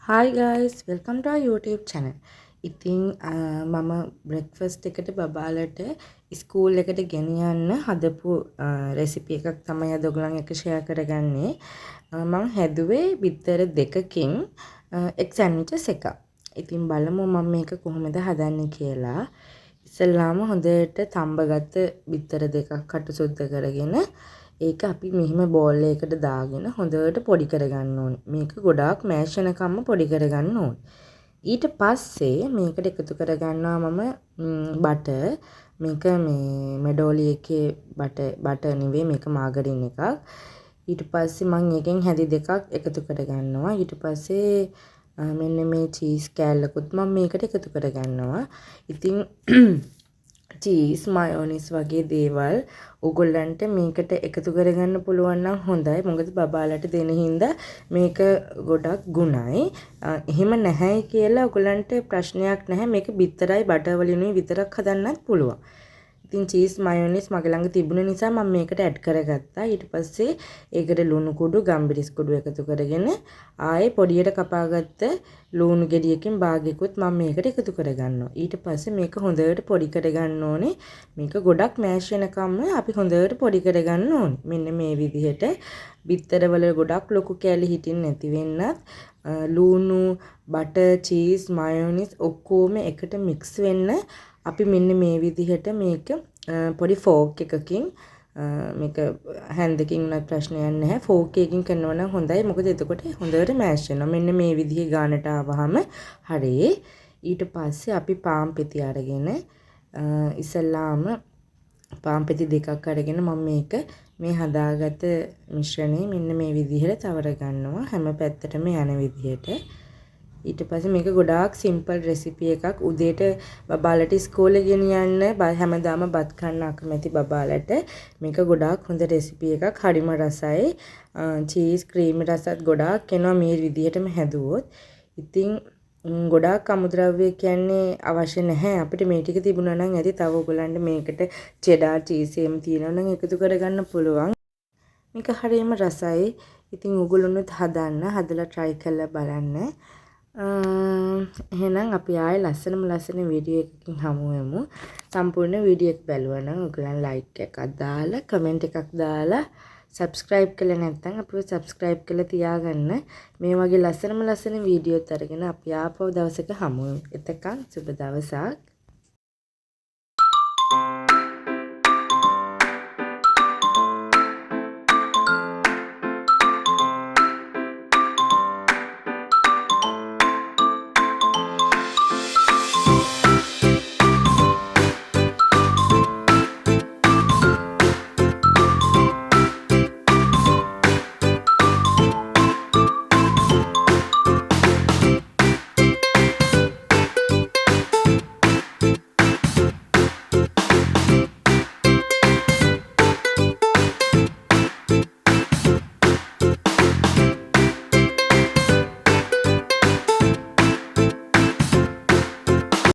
Hi guys, welcome to our YouTube channel. ඉතින් මම breakfast එකට බබාලට ස්කූල් එකට ගෙනියන්න හදපු රෙසිපි එකක් තමයි අද ඔයගොල්ලන් එක්ක ෂෙයා කරගන්නේ. මම හැදුවේ බිත්තර දෙකකින් එක් සෑන්ඩ්විචස් එකක්. ඉතින් බලමු මම මේක කොහොමද හදන්නේ කියලා. ඉස්සෙල්ලාම හොඳට තඹගත බිත්තර දෙකක් කටු සුද්ධ කරගෙන ඒක අපි මෙහිම බෝල් එකකට දාගෙන හොඳට පොඩි කරගන්න ඕනේ. මේක ගොඩාක් මෑෂ් වෙනකම්ම පොඩි කරගන්න ඕනේ. ඊට පස්සේ මේකට එකතු කරගන්නවා මම බටර්. මේක මේ මෙඩෝලි එකේ බටර් නෙවෙයි මේක මාගරින් එකක්. ඊට පස්සේ මම එකෙන් හැදි දෙකක් එකතු කරගන්නවා. ඊට පස්සේ මෙන්න මේ චීස් කෑල්ලකුත් මම මේකට එකතු කරගන්නවා. ඉතින් චීස් මයෝනිස් වගේ දේවල් ඔයගොල්ලන්ට මේකට එකතු කරගන්න පුළුවන් නම් හොඳයි. මොකද බබාලට දෙන හින්දා මේක ගොඩක් ගුණයි. එහෙම නැහැයි කියලා ඔයගොල්ලන්ට ප්‍රශ්නයක් නැහැ. මේක බිත්තරයි බටර් වලිනුයි විතරක් හදන්නත් පුළුවන්. ඉතින් චීස් මයෝනිස් මගේ ළඟ තිබුණ නිසා මම මේකට ඇඩ් කරගත්තා. ඊට පස්සේ ඒකට ලුණු කුඩු, ගම්බිරිස් කුඩු එකතු කරගෙන ආයේ පොඩියට කපාගත්ත ලුණු ගෙඩියකින් භාගයකුත් මම මේකට එකතු කරගන්නවා. ඊට පස්සේ මේක හොඳට පොඩි කරගන්න ඕනේ. මේක ගොඩක් මෑෂ් වෙනකම්ම අපි හොඳට පොඩි කරගන්න ඕනේ. මෙන්න මේ විදිහට බිත්තරවල ගොඩක් ලොකු කෑලි හිටින්න නැති වෙන්නත් ලුණු, බටර්, චීස්, මයෝනිස් ඔක්කොම එකට මික්ස් වෙන්න අපි මෙන්න මේ විදිහට මේක පොඩි ෆෝක් එකකින් මේක හැන්දකින් උනත් ප්‍රශ්නයක් නැහැ. ෆෝක් එකකින් කරනවා නම් හොඳයි. මොකද එතකොට හොඳට මෑෂ් වෙනවා. මෙන්න මේ විදිහේ ගානට ආවහම හරියි. ඊට පස්සේ අපි පාන් පෙති අරගෙන ඉස්සල්ලාම පාන් පෙති දෙකක් අරගෙන මම මේක මේ හදාගත්ත මිශ්‍රණය මෙන්න මේ විදිහට තවර ගන්නවා. හැම පැත්තටම යන විදිහට. ඊට පස්සේ මේක ගොඩාක් සිම්පල් රෙසිපි එකක්. උදේට බබාලට ඉස්කෝලේ ගෙනියන්න හැමදාම බත් කන්න අකමැති බබාලට මේක ගොඩාක් හොඳ රෙසිපි එකක්. හරිම රසයි. චීස් ක්‍රීම් රසත් ගොඩාක් එනවා මේ විදිහටම හැදුවොත්. ඉතින් ගොඩාක් අමුද්‍රව්‍ය කියන්නේ අවශ්‍ය නැහැ. අපිට මේ ටික තිබුණා නම් ඇති. තව ඔයගලන්ට මේකට චෙඩාර් චීස් එහෙම තියෙනවා නම් එකතු කරගන්න පුළුවන්. මේක හරියම රසයි. ඉතින් ඔයගොල්ලොනුත් හදලා try කරලා බලන්න. එහෙනම් අපි ආයේ ලස්සන වීඩියෝ එකකින් හමු වෙමු. සම්පූර්ණ වීඩියෝ එක බැලුවා නම් ඔයගලන් ලයික් එකක් දාලා කමෙන්ට් එකක් දාලා subscribe කළා නැත්නම් අපිව subscribe කරලා තියාගන්න. මේ වගේ ලස්සන වීඩියෝත් අරගෙන අපි ආපහු දවසක හමු වෙමු. එතකන් සුබ දවසක්.